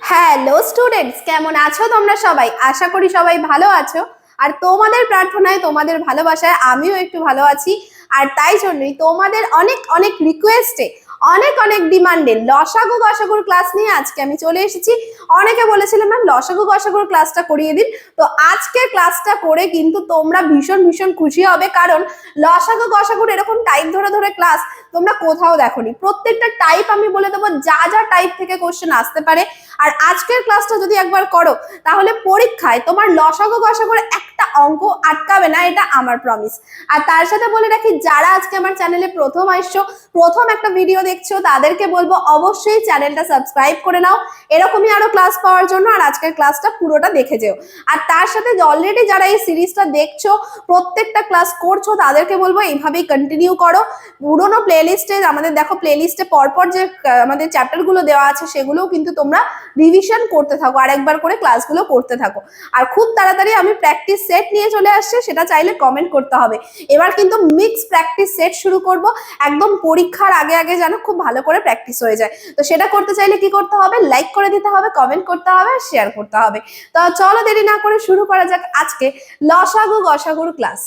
Hello students, কেমন আছো তোমরা সবাই? আশা করি সবাই ভালো আছো। আর তোমাদের প্রার্থনায়, তোমাদের ভালোবাসায় আমিও একটু ভালো আছি। আর তাই জন্যই তোমাদের অনেক অনেক রিকোয়েস্টে, অনেক অনেক ডিমান্ডে লসাগু গসাগুর ক্লাস নিয়ে আজকে আমি চলে এসেছি। অনেকে বলেছিলাম ম্যাম লসাগু গসাগুর ক্লাসটা করিয়ে দিন, তো আজকে ক্লাসটা করে কিন্তু তোমরা ভীষণ ভীষণ খুশি হবে, কারণ লসাগু গসাগুর এরকম টাইপ ধরে ধরে ক্লাস তোমরা কোথাও দেখোনি। প্রত্যেকটা টাইপ আমি বলে দেবো, যা যা টাইপ থেকে কোশ্চেন আসতে পারে। আর আজকের ক্লাসটা যদি একবার করো তাহলে পরীক্ষায় তোমার লসাগু গসাগুর একটা অঙ্ক আটকাবে না, এটা আমার প্রমিস। আর তার সাথে বলে রাখি, যারা আজকে আমার চ্যানেলে প্রথম আসছো, প্রথম একটা ভিডিও দেখছো, তাদেরকে বলবো অবশ্যই চ্যানেলটা সাবস্ক্রাইব করে নাও এরকমই আরো ক্লাস পাওয়ার জন্য। আর আজকের ক্লাসটা পুরোটা দেখে যেও। আর তার সাথে অলরেডি যারা এই সিরিজটা দেখছো, প্রত্যেকটা ক্লাস করছো, তাদেরকে বলবো এইভাবেই কন্টিনিউ করো। পুরোনো প্লেলিস্টে আমাদের দেখো, প্লেলিস্টে পরপর যে আমাদের চ্যাপ্টারগুলো দেওয়া আছে সেগুলোও কিন্তু তোমরা রিভিশন করতে থাকো, আর একবার করে ক্লাসগুলো করতে থাকো। আর খুব তাড়াতাড়ি আমি প্র্যাকটিস সেট নিয়ে চলে আসছি, সেটা চাইলে কমেন্ট করতে হবে। এবার কিন্তু মিক্স প্র্যাকটিস সেট শুরু করব, একদম পরীক্ষার আগে আগে যেন খুব ভালো করে প্র্যাকটিস হয়ে যায়। তো সেটা করতে চাইলে কি করতে হবে? লাইক করে দিতে হবে, কমেন্ট করতে হবে, শেয়ার করতে হবে। তো চলো দেরি না করে শুরু করা যাক আজকে লসাগু গসাগুর ক্লাস।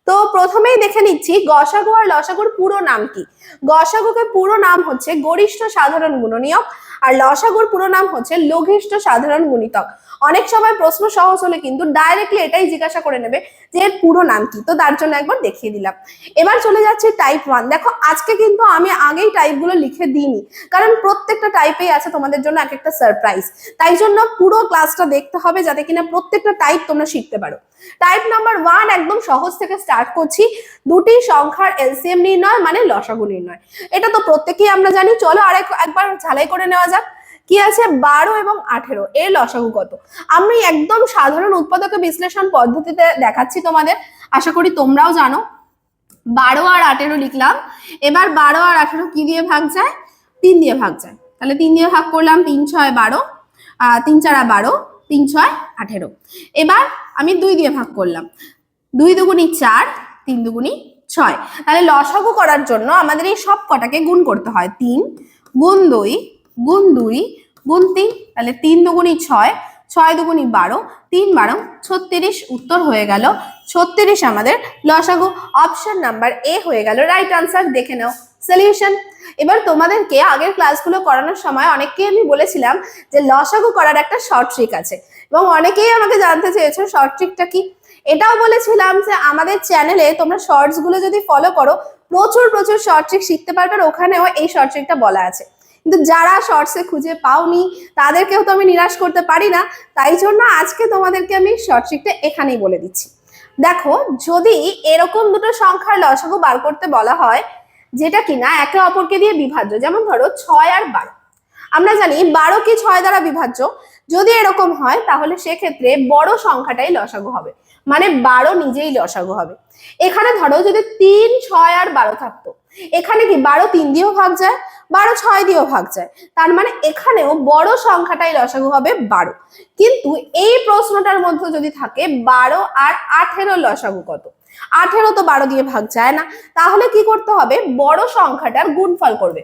তো প্রথমেই দেখে নিচ্ছি গসাগু আর লসাগুর পুরো নাম কি। গসাগুকে পুরো নাম হচ্ছে গরিষ্ঠ সাধারণ গুণনীয়ক, আর লসাগুর পুরো নাম হচ্ছে লঘিষ্ঠ সাধারণ গুণিতক। অনেক সময় প্রশ্ন সহজ হলে কিন্তু ডাইরেক্টলি এটাই জিজ্ঞাসা করে নেবে যে এর পুরো নাম কি, তো তার জন্য একবার দেখিয়ে দিলাম। এবার চলে যাচ্ছে টাইপ 1। দেখো আজকে কিন্তু আমি আগেই টাইপগুলো লিখে দিইনি, কারণ প্রত্যেকটা টাইপেই আছে তোমাদের জন্য এক একটা সারপ্রাইজ। তাই জন্য পুরো ক্লাসটা দেখতে হবে, যাতে কিনা প্রত্যেকটা টাইপ তোমরা শিখতে পারো। টাইপ নাম্বার 1 একদম সহজ থেকে স্টার্ট করছি। দুটি সংখ্যার এলসিএম নির্ণয় মানে লসাগু নির্ণয়। এটা তো প্রত্যেকেই আমরা জানি। চলো একবার ঝালাই করে নেওয়া যাক। কি আছে? 12 এবং 18 এর লসাগু কত? আমি একদম সাধারণ উৎপাদক বিশ্লেষণ পদ্ধতিতে দেখাচ্ছি তোমাদের, আশা করি তোমরাও জানো। 12 আর 18 লিখলাম। এবার 12 আর 18 কি দিয়ে ভাগ যায়? 3 দিয়ে ভাগ যায়। তাহলে 3 দিয়ে ভাগ করলাম, 3 6 12, 3 4 12, 3 6 18। এবার আমি 2 দিয়ে ভাগ করলাম, 2 দুগুণি 4, 3 দুগুণি 6। তাহলে লসাগু করার জন্য আমাদের এই সব কটাকে গুণ করতে হয়। 3 গুণ 2 গুণ 2 গুণ 3, তাহলে 3 দুগুণি 6, 6 দুগুণি 12, 3 12 36। উত্তর হয়ে গেল 36 আমাদের লসাগু। অপশন নাম্বার এ হয়ে গেল রাইট আনসার। দেখে নাও সলিউশন। এবার তোমাদেরকে আগের ক্লাসগুলো করানোর সময় অনেককেই আমি বলেছিলাম যে লসাগু করার একটা শর্ট ট্রিক আছে, এবং অনেকেই আমাকে জানতে চেয়েছো শর্ট ট্রিকটা কি। এটাও বলেছিলাম যে আমাদের চ্যানেলে তোমরা শর্টস গুলো যদি ফলো করো, প্রচুর প্রচুর শর্ট ট্রিক শিখতে পারবে, আর ওখানেও এই শর্ট ট্রিকটা বলা আছে। কিন্তু যারা শর্টসে খুঁজে পাওনি তাদেরকেও তো আমি নিরাশ করতে পারি না, তাই জন্য আজকে তোমাদেরকে আমি শর্ট ট্রিকটা এখানেই বলে দিচ্ছি। দেখো, যদি এরকম দুটো সংখ্যার লসাগু বার করতে বলা হয় যেটা কিনা একে অপরকে দিয়ে বিভাজ্য, যেমন ধরো 6 আর 12। আমরা জানি 12 কি 6 দ্বারা বিভাজ্য। যদি এরকম হয় তাহলে সেক্ষেত্রে বড় সংখ্যাটাই লসাগু হবে, মানে 12 নিজেই লসাগু হবে। এখানে ধরো যদি 3 6 আর 12 থাকতো, এখানে কি 12 3 দিয়েও ভাগ যায়, 12 6 দিয়েও ভাগ যায়, তার মানে এখানেও বড় সংখ্যাটাই লসাগু হবে 12। কিন্তু এই প্রশ্নটার মধ্যে যদি থাকে 12 আর 18 লসাগু কত, 18 তো 12 দিয়ে ভাগ যায় না, তাহলে কি করতে হবে? বড় সংখ্যাটার গুণফল করবে।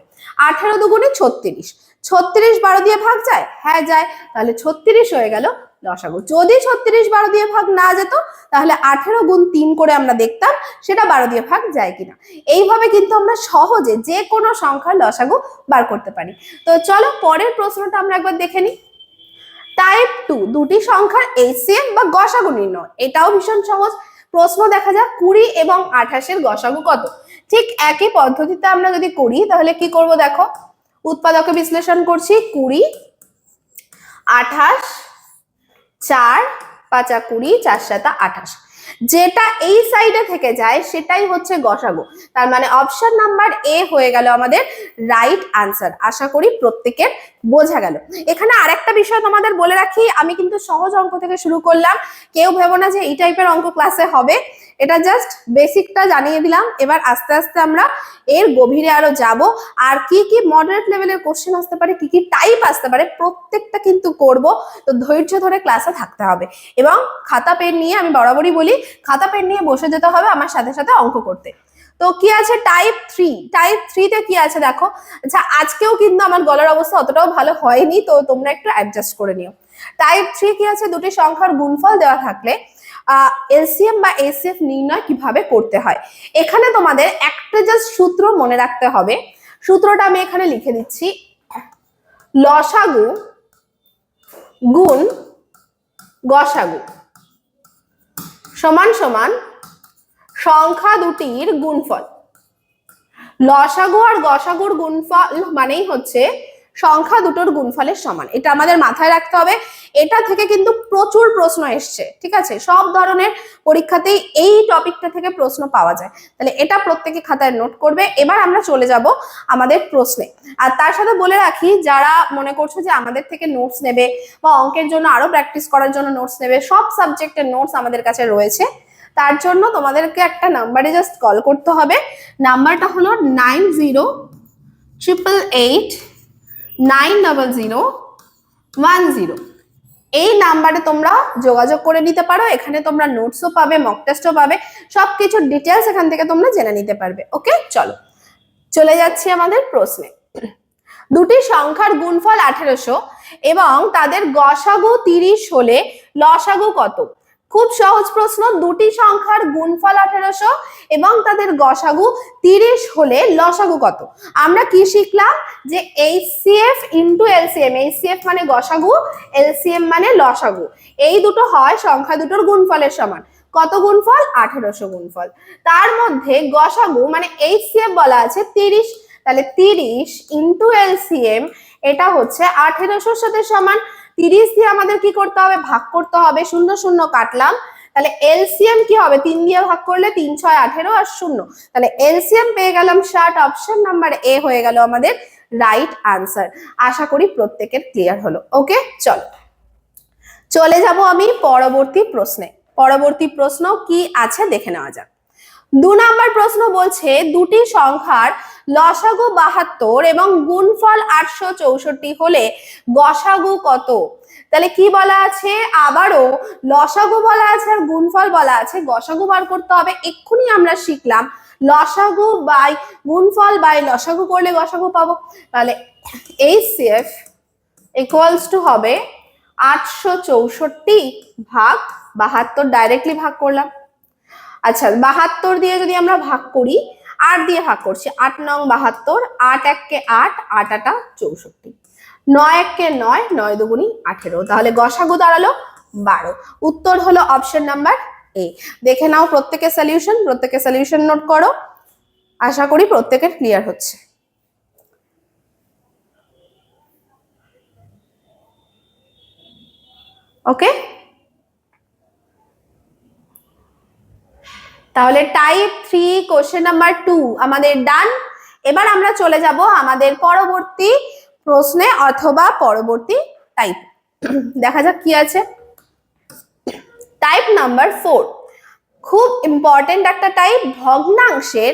18 দুগুণে 36, 36 12 দিয়ে ভাগ যায়? হ্যাঁ যায়, তাহলে 36 হয়ে গেল লসাগু। যদি 36 12 দিয়ে ভাগ না যেত, তাহলে 18 গুণ 3 করে আমরা দেখতাম সেটা 12 দিয়ে ভাগ যায় কিনা। এইভাবে কিন্তু আমরা সহজে যে কোনো সংখ্যার লসাগু বার করতে পারি। তো চলো পরের প্রশ্নটা আমরা একবার দেখে নিই। টাইপ 2 দুটি সংখ্যার এলসিএম বা গসাগু নির্ণয়। এটাও ভীষণ সহজ প্রশ্ন। দেখা যাক 20 এবং 28 এর গসাগু কত। ঠিক একই পদ্ধতিতে আমরা যদি করি তাহলে কি করব? দেখো, উৎপাদকে বিশ্লেষণ করছি। 20, 28, 4 5 20, 4 7 28। যেটা এই সাইডে থেকে যায় সেটাই হচ্ছে গসাগু। তার মানে অপশন নাম্বার এ হয়ে গেল আমাদের রাইট আনসার। আশা করি প্রত্যেকের বোঝা গেল। এখানে আরেকটা বিষয় তোমাদের বলে রাখি, আমি কিন্তু সহজ অঙ্ক থেকে শুরু করলাম। কেউ ভেবো না যে এই টাইপের অঙ্ক ক্লাসে হবে, এটা জাস্ট বেসিকটা জানিয়ে দিলাম। এবার আস্তে আস্তে আমরা এর গভীরে আরো যাব, আর কি কি মডারেট লেভেলের কোশ্চেন আসতে পারে, কি কি টাইপ আসতে পারে, প্রত্যেকটা কিন্তু করব। তো ধৈর্য ধরে ক্লাসে থাকতে হবে, এবং খাতা পেন নিয়ে, আমি বরাবরই বলি খাতা পেন নিয়ে বসে যেতে হবে আমার সাথে সাথে অঙ্ক করতে। তো কি আছে টাইপ 3 তে কি আছে দেখো। আচ্ছা আজকেও কিন্তু আমার গলার অবস্থা অতটাও ভালো হয়নি, তো তোমরা একটু অ্যাডজাস্ট করে নিও। টাইপ 3 কি আছে, দুটি সংখ্যার গুণফল দেওয়া থাকলে এলসিএম বা এইচসিএফ নির্ণয় কিভাবে করতে হয়। এখানে তোমাদের একটা জাস্ট সূত্র মনে রাখতে হবে, সূত্রটা আমি এখানে লিখে দিচ্ছি। লসাগু গুণ গসাগু সমান সমান সংখ্যা দুটির গুণফল। লসাগু আর গসাগুর গুণফল মানেই হচ্ছে সংখ্যা দুটোর গুণফলের সমান। এটা আমাদের মাথায় রাখতে হবে। এটা থেকে কিন্তু প্রচুর প্রশ্ন এসছে, ঠিক আছে, সব ধরনের পরীক্ষাতেই এই টপিকটা থেকে প্রশ্ন পাওয়া যায়। তাহলে এটা প্রত্যেকে খাতায় নোট করবে। এবার আমরা চলে যাব আমাদের প্রশ্নে। আর তার সাথে বলে রাখি, যারা মনে করছো যে আমাদের থেকে নোটস নেবে বা অঙ্কের জন্য আরো প্র্যাকটিস করার জন্য নোটস নেবে, সব সাবজেক্টের নোটস আমাদের কাছে রয়েছে। তার জন্য তোমাদেরকে একটা নাম্বারে জাস্ট কল করতে হবে। নাম্বারটা হলো 9088900010। এই নাম্বারে তোমরা যোগাযোগ করে নিতে পারো। এখানে তোমরা নোটসও পাবে, মক টেস্টও পাবে, সবকিছু ডিটেলস এখান থেকে তোমরা জেনে নিতে পারবে। ওকে, চলো চলে যাচ্ছি আমাদের প্রশ্নে। দুটি সংখ্যার গুণফল 1800 এবং তাদের গসাগু 30 হলে লসাগু কত? খুব সহজ প্রশ্ন। দুটি সংখ্যার গুণফল 1800 এবং তাদের গসাগু 30 হলে লসাগু কত? আমরা কি শিখলাম যে এইচসিএফ ইনটু এলসিএম। এইচসিএফ মানে গসাগু, এলসিএম মানে লসাগু। এই দুটো হয় সংখ্যা দুটোর গুণফলের সমান। কত গুণফল? 1800 গুণফল। তার মধ্যে গসাগু মানে এইচসিএফ বলা আছে 30, তাহলে 30 ইনটু এলসিএম এটা হচ্ছে 1800 সাথে সমান। 30 দিয়ে আমাদের কি করতে হবে? ভাগ করতে হবে। 0 0 কাটলাম, তাহলে এলসিএম কি হবে? 3 দিয়ে ভাগ করলে 3 6 18 আর 0, তাহলে এলসিএম পেয়ে গেলাম 60। অপশন নাম্বার এ হয়ে গেল আমাদের রাইট আনসার। আশা করি প্রত্যেকের ক্লিয়ার হলো। ওকে, চলে যাব আমি পরবর্তী প্রশ্নে। পরবর্তী প্রশ্ন কি আছে দেখে নেওয়া যাক। 2 নম্বর প্রশ্ন বলছে দুটি সংখ্যার লসাগু 72 এবং গুণফল 864 হলে গসাগু কত? তাহলে কি বলা আছে? আবারও লসাগু বলা আছে আর গুণফল বলা আছে, গসাগু বার করতে হবে। এক্ষুনি আমরা শিখলাম লসাগু বাই গুণফল বাই লসাগু করলে গসাগু পাবো। তাহলে এইচসিএফ ইকুয়ালস টু হবে 864 ভাগ 72, ডাইরেক্টলি ভাগ করলাম। আচ্ছা 72 দিয়ে যদি আমরা ভাগ করি, 8 দিয়ে ভাগ করছি, 8 নং 72, 8 1 8, 8 8 64, 9 1 9, 9 2 18, তাহলে গসাগু দাঁড়ালো 12। উত্তর হলো অপশন নাম্বার এ। দেখে নাও প্রত্যেকের সলিউশন নোট করো। আশা করি প্রত্যেকের ক্লিয়ার হচ্ছে। ওকে, তাহলে টাইপ 3 কোশ্চেন নাম্বার 2 আমাদের ডান। এবার আমরা চলে যাব আমাদের পরবর্তী প্রশ্নে অথবা পরবর্তী টাইপ। দেখা যাক কি আছে। টাইপ নাম্বার 4 খুব ইম্পর্টেন্ট একটা টাইপ, ভগ্নাংশের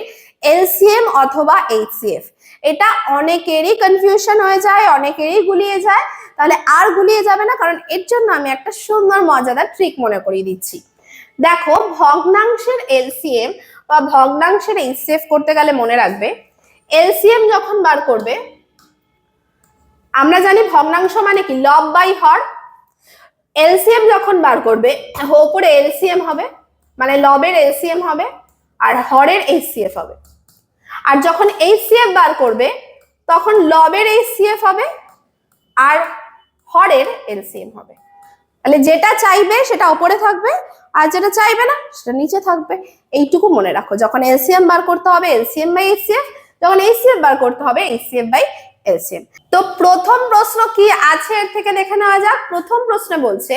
এলসিএম অথবা এইচসিএফ। এটা অনেকেরই কনফিউশন হয়ে যায়, অনেকেরই গুলিয়ে যায়। তাহলে আর গুলিয়ে যাবে না, কারণ এর জন্য আমি একটা সুন্দর মজাদার ট্রিক মনে করিয়ে দিচ্ছি। দেখো, ভগ্নাংশের এলসিএম বা ভগ্নাংশের এইচসিএফ করতে গেলে মনে রাখবে, এলসিএম যখন বার করবে, আমরা জানি ভগ্নাংশ মানে কি লব বাই হর। এলসিএম যখন বার করবে, উপরে এলসিএম হবে মানে লবের এলসিএম হবে আর হরের এইচসিএফ হবে। আর যখন এইচসিএফ বার করবে তখন লবের এইচসিএফ হবে আর হরের এলসিএম হবে। তাহলে যেটা চাইবে সেটা উপরে থাকবে আর যেটা চাইবে না সেটা নিচে থাকবে। এইটুকু মনে রাখো, যখন এলসিএম বার করতে হবে এলসিএম বাই এইচসিএফ, যখন এইচসিএফ বার করতে হবে এইচসিএফ বাই এলসিএম। তো প্রথম প্রশ্ন কি আছে এর থেকে দেখে নেওয়া যাক। প্রথম প্রশ্নে বলছে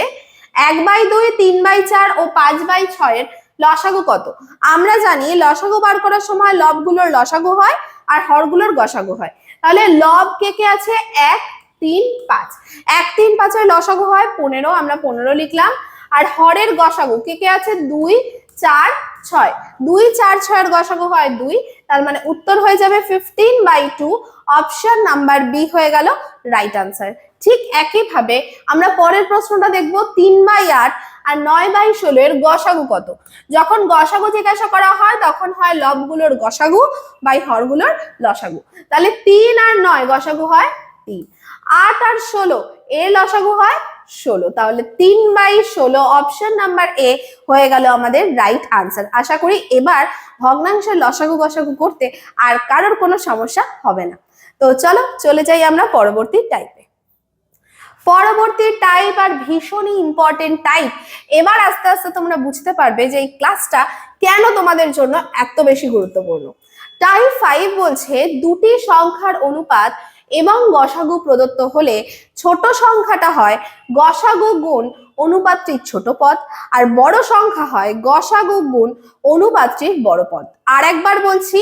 1/2, 3/4 ও 5/6 এর লসাগু কত? আমরা জানি লসাগু বার করার সময় লবগুলোর লসাগু হয় আর হরগুলোর গসাগু হয়। তাহলে লব কে কে আছে? 1 3 5, 1 3 5 এর লসাগু হয় 15, আমরা 15 লিখলাম। আর হরের গসাগু কে কে আছে? 2 4 6, 2 4 6 এর গসাগু হয় 2, তার মানে উত্তর হয়ে যাবে 15/2। অপশন নাম্বার বি হয়ে গেল রাইট আনসার। ঠিক একইভাবে আমরা পরের প্রশ্নটা দেখবো 3/8 আর 9/16 এর গসাগু কত। যখন গসাগু জিজ্ঞাসা করা হয় তখন হয় লবগুলোর গসাগু বাই হরগুলোর লসাগু। তাহলে 3 আর 9 গসাগু হয় 3, 8 আর 16 এর লসাগু হয় 16। তাহলে 3/16 অপশন নাম্বার এ হয়ে গেল আমাদের রাইট আনসার। আশা করি এবার ভগ্নাংশের লসাগু গসাগু করতে আর কারোর কোনো সমস্যা হবে না। তো চলো চলে যাই আমরা পরবর্তী টাইপে। পরবর্তী টাইপ আর ভীষণই ইম্পর্টেন্ট টাইপ। এবার আস্তে আস্তে তোমরা বুঝতে পারবে যে এই ক্লাসটা কেন তোমাদের জন্য এত বেশি গুরুত্বপূর্ণ। টাইপ 5 বলছে দুটি সংখ্যার অনুপাত এবং গসাগু প্রদত্ত হলে ছোট সংখ্যাটা হয় গসাগু গুণ অনুপাতটির ছোট পদ, আর বড় সংখ্যা হয় গসাগু গুণ অনুপাতটির বড় পদ। আর একবার বলছি,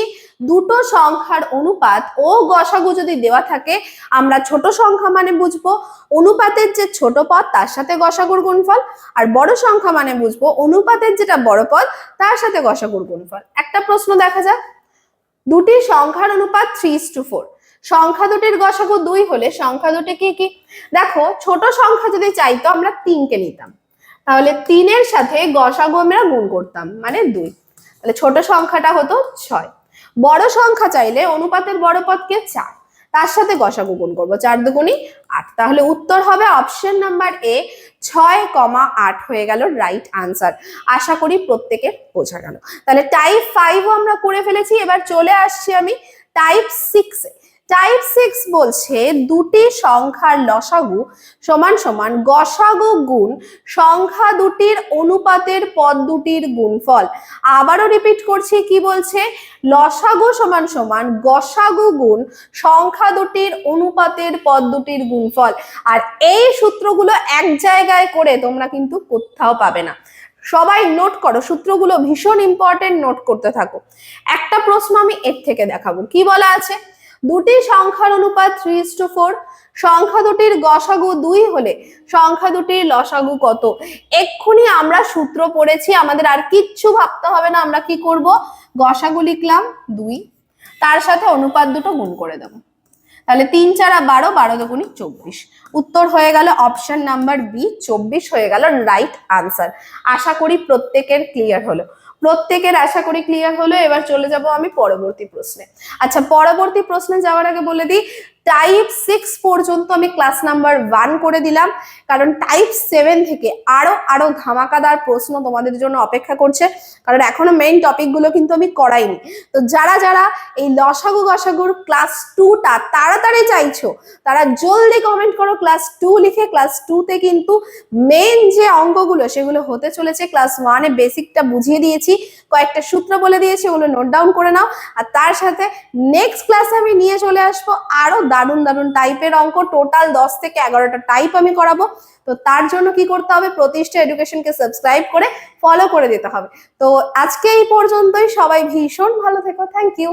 দুটো সংখ্যার অনুপাত ও গসাগু যদি দেওয়া থাকে আমরা ছোট সংখ্যা মানে বুঝবো অনুপাতের যে ছোট পদ তার সাথে গসাগুর গুণফল, আর বড় সংখ্যা মানে বুঝবো অনুপাতের যেটা বড় পদ তার সাথে গসাগুর গুণফল। একটা প্রশ্ন দেখা যাক, দুটি সংখ্যার অনুপাত 3:4, সংখ্যা দুটির গসাগু 2 হলে সংখ্যা দুটি কি কি? দেখো, ছোট সংখ্যা যদি চাইতো আমরা 3 কে নিতাম, তাহলে 3 এর সাথে গসাগু আমরা গুণ করতাম মানে 2, তাহলে ছোট সংখ্যাটা হতো 6। বড় সংখ্যা চাইলে অনুপাতের বড় পদকে 4, তার সাথে গসাগু গুণ করবো, 4 দুগুণী 8। তাহলে উত্তর হবে অপশন নাম্বার এ 6,8 হয়ে গেল রাইট আনসার। আশা করি প্রত্যেকের বোঝা গেল। তাহলে টাইপ 5 আমরা করে ফেলেছি। এবার চলে আসছি আমি টাইপ 6 এ। টাইপ 6 বলছে দুটি সংখ্যার লসাগু সমান সমান গসাগু গুণ সংখ্যা দুটির অনুপাতের পদ দুটির গুণফল। আবারও রিপিট করছি, কি বলছে? লসাগু সমান সমান গসাগু গুণ সংখ্যা দুটির অনুপাতের পদ দুটির গুণফল। আর এই সূত্রগুলো এক জায়গায় করে তোমরা কিন্তু কোথাও পাবে না। সবাই নোট করো, সূত্রগুলো ভীষণ ইম্পর্টেন্ট, নোট করতে থাকো। একটা প্রশ্ন আমি এর থেকে দেখাবো। কি বলা আছে? দুটি সংখ্যার অনুপাত 3:4, সংখ্যা দুটির গসাগু 2 হলে সংখ্যা দুটির লসাগু কত? এক্ষুনি আমরা সূত্র পড়েছি, আমাদের আর কিচ্ছু ভাবতে হবে না। আমরা কি করব? গসাগু লিখলাম 2, তার সাথে অনুপাত দুটো গুণ করে দেবো। তাহলে 3 4 12, 12 দুগুণী 24। উত্তর হয়ে গেল অপশন নাম্বার বি, 24 হয়ে গেল রাইট আনসার। আশা করি প্রত্যেকের ক্লিয়ার হলো। প্রত্যেকের আশা করি ক্লিয়ার হলো। এবার চলে যাব আমি পরবর্তী প্রশ্নে। আচ্ছা, পরবর্তী প্রশ্নে যাওয়ার আগে বলে দিই, টাইপ 6 পর্যন্ত আমি ক্লাস নাম্বার 1 করে দিলাম, কারণ টাইপ 7 থেকে আরো ধামাকাদার প্রশ্ন তোমাদের জন্য অপেক্ষা করছে, কারণ এখনো মেইন টপিকগুলো কিন্তু আমি করাইনি। তো যারা যারা এই লসাগু গসাগুর ক্লাস 2টা তাড়াতাড়ি চাইছো তারা জলদি কমেন্ট করো ক্লাস 2 লিখে। ক্লাস 2তে কিন্তু মেইন যে অঙ্কগুলো সেগুলো হতে চলেছে। ক্লাস 1 এ বেসিকটা বুঝিয়ে দিয়েছি, কয়েকটা সূত্র বলে দিয়েছি, ওগুলো নোট ডাউন করে নাও। আর তার সাথে নেক্সট ক্লাসে আমি নিয়ে চলে আসবো আরো দারুণ দারুণ টাইপের অঙ্ক। টোটাল 10 থেকে 11টা টাইপ আমি করাবো। তো তার জন্য কি করতে হবে? প্রতিষ্ঠা এডুকেশনকে সাবস্ক্রাইব করে ফলো করে দিতে হবে। তো আজকে এই পর্যন্তই। সবাই ভীষণ ভালো থেকো। Thank you.